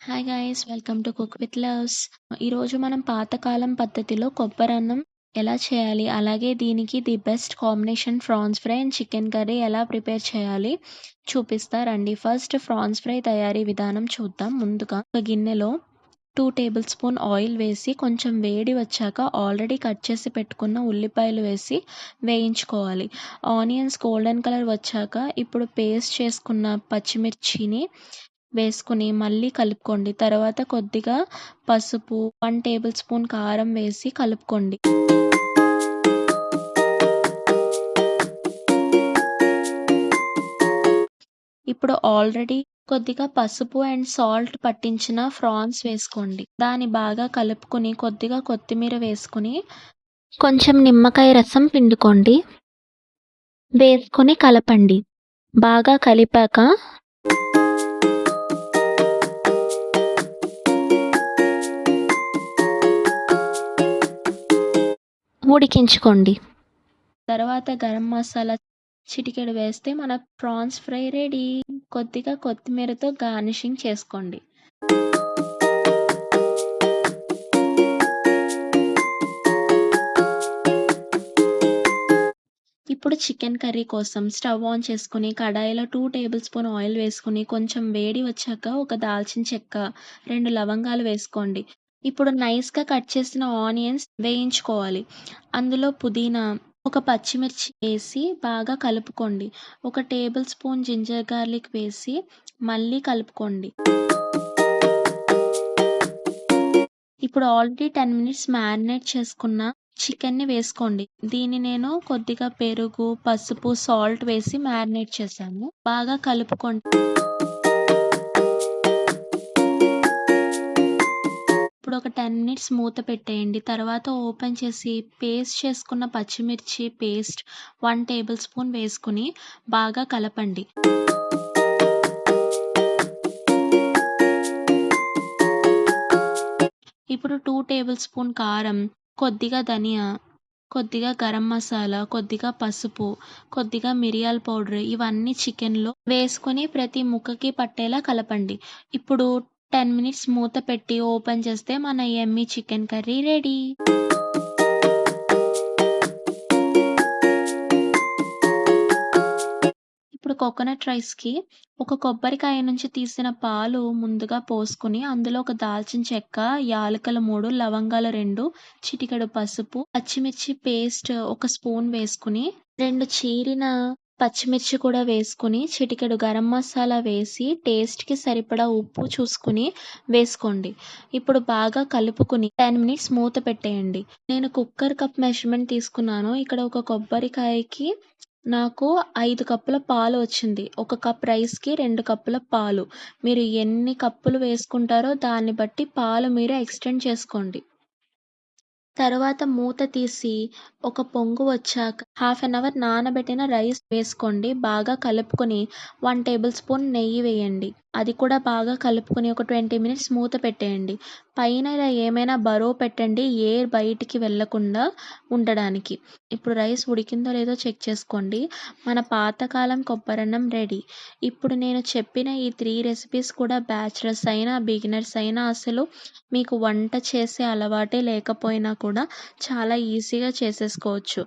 Hi guys welcome to Cook with Loves. ఈరోజు మనం పాతకాలం పద్ధతిలో కొబ్బరన్నం ఎలా చేయాలి, అలాగే దీనికి the best combination France fry and chicken curry ఎలా ప్రిపేర్ చేయాలి చూపిస్తా రండి. ఫస్ట్ ఫ్రాన్స్ ఫ్రై తయారీ విధానం చూద్దాం. ముందుగా ఒక గిన్నెలో 2 టేబుల్ స్పూన్ ఆయిల్ వేసి కొంచెం వేడి వచ్చాక ఆల్రెడీ కట్ చేసి పెట్టుకున్న ఉల్లిపాయలు వేసి వేయించుకోవాలి. ఆనియన్స్ గోల్డెన్ కలర్ వచ్చాక ఇప్పుడు పేస్ట్ చేసుకున్న పచ్చిమిర్చిని వేసుకుని మళ్ళీ కలుపుకోండి. తర్వాత కొద్దిగా పసుపు, 1 టేబుల్ స్పూన్ కారం వేసి కలుపుకోండి. ఇప్పుడు ఆల్రెడీ కొద్దిగా పసుపు అండ్ సాల్ట్ పట్టించిన ఫ్రాన్స్ వేసుకోండి. దాన్ని బాగా కలుపుకొని కొద్దిగా కొత్తిమీర వేసుకుని కొంచెం నిమ్మకాయ రసం పిండుకోండి. వేసుకొని కలపండి. బాగా కలిపాక ఉడికించుకోండి. తర్వాత గరం మసాలా చిటికెడు వేస్తే మన ప్రాన్స్ ఫ్రై రెడీ. కొద్దిగా కొత్తిమీరతో గార్నిషింగ్ చేసుకోండి. ఇప్పుడు చికెన్ కర్రీ కోసం స్టవ్ ఆన్ చేసుకుని కడాయిలో 2 టేబుల్ స్పూన్ ఆయిల్ వేసుకుని కొంచెం వేడి వచ్చాక ఒక దాల్చిన చెక్క, 2 లవంగాలు వేసుకోండి. ఇప్పుడు నైస్‌గా కట్ చేసిన ఆనియన్స్ వేయించుకోవాలి. అందులో పుదీనా, ఒక పచ్చిమిర్చి వేసి బాగా కలుపుకోండి. ఒక టేబుల్ స్పూన్ జింజర్ గార్లిక్ వేసి మళ్ళీ కలుపుకోండి. ఇప్పుడు ఆల్రెడీ 10 మినిట్స్ మ్యారినేట్ చేసుకున్న చికెన్‌ని వేసుకోండి. దీన్ని నేను కొద్దిగా పెరుగు, పసుపు, సాల్ట్ వేసి మ్యారినేట్ చేశాను. బాగా కలుపుకోండి. ఇప్పుడు ఒక 10 మినిట్స్ మూత పెట్టేయండి. తర్వాత ఓపెన్ చేసి పేస్ట్ చేసుకున్న పచ్చిమిర్చి పేస్ట్ 1 టేబుల్ స్పూన్ వేసుకుని బాగా కలపండి. ఇప్పుడు 2 టేబుల్ స్పూన్ కారం, కొద్దిగా ధనియా, కొద్దిగా గరం మసాలా, కొద్దిగా పసుపు, కొద్దిగా మిరియాల పౌడర్ ఇవన్నీ చికెన్‌లో వేసుకొని ప్రతి ముక్కకి పట్టేలా కలపండి. ఇప్పుడు 10 మినిట్స్ మూత పెట్టి ఓపెన్ చేస్తే మన యమ్మీ చికెన్ కర్రీ రెడీ. ఇప్పుడు కోకోనట్ రైస్‌కి ఒక కొబ్బరికాయ నుంచి తీసిన పాలు ముందుగా పోసుకొని అందులో ఒక దాల్చిన చెక్క, యాలకులు 3, లవంగాలు 2, చిటికెడు పసుపు, పచ్చిమిర్చి పేస్ట్ ఒక స్పూన్ వేసుకుని 2 చీరిన పచ్చిమిర్చి కూడా వేసుకొని చిటికెడు గరం మసాలా వేసి టేస్ట్‌కి సరిపడా ఉప్పు చూసుకొని వేసుకోండి. ఇప్పుడు బాగా కలుపుకొని 10 మినిట్స్ మూత పెట్టేయండి. నేను కుక్కర్ కప్ మెజర్‌మెంట్ తీసుకున్నాను. ఇక్కడ ఒక కొబ్బరికాయకి నాకు 5 కప్పుల పాలు వచ్చింది. ఒక కప్ రైస్‌కి 2 కప్పుల పాలు. మీరు ఎన్ని కప్పులు వేసుకుంటారో దాన్ని బట్టి పాలు మీరు ఎక్స్‌టెండ్ చేసుకోండి. తరువాత మూత తీసి ఒక పొంగు వచ్చాక హాఫ్ అన్ అవర్ నానబెట్టిన రైస్ వేసుకోండి. బాగా కలుపుకొని 1 టేబుల్ స్పూన్ నెయ్యి వేయండి. అది కూడా బాగా కలుపుకొని ఒక 20 మినిట్స్ మూత పెట్టేయండి. పైన ఇలా ఏమైనా బరువు పెట్టండి ఎయిర్ బయటికి వెళ్ళకుండా ఉండడానికి. ఇప్పుడు రైస్ ఉడికిందో లేదో చెక్ చేసుకోండి. మన పాతకాలం కొబ్బరన్నం రెడీ. ఇప్పుడు నేను చెప్పిన ఈ 3 రెసిపీస్ కూడా బ్యాచిలర్స్ అయినా, బిగినర్స్ అయినా అసలు మీకు వంట చేసే అలవాటే లేకపోయినా కూడా చాలా ఈజీగా చేసేసుకోవచ్చు.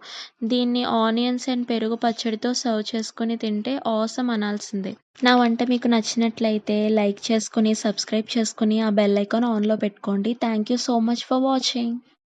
దీన్ని ఆనియన్స్ అండ్ పెరుగు పచ్చడితో సర్వ్ చేసుకొని తింటే ఆసమ్ అనాల్సిందే. నా వంట మీకు నచ్చినట్లయితే లైక్ చేసుకొని, సబ్స్క్రైబ్ చేసుకొని, ఆ బెల్ ఐకాన్ ఆన్‌లో పెట్టుకోండి. Thank you so much for watching.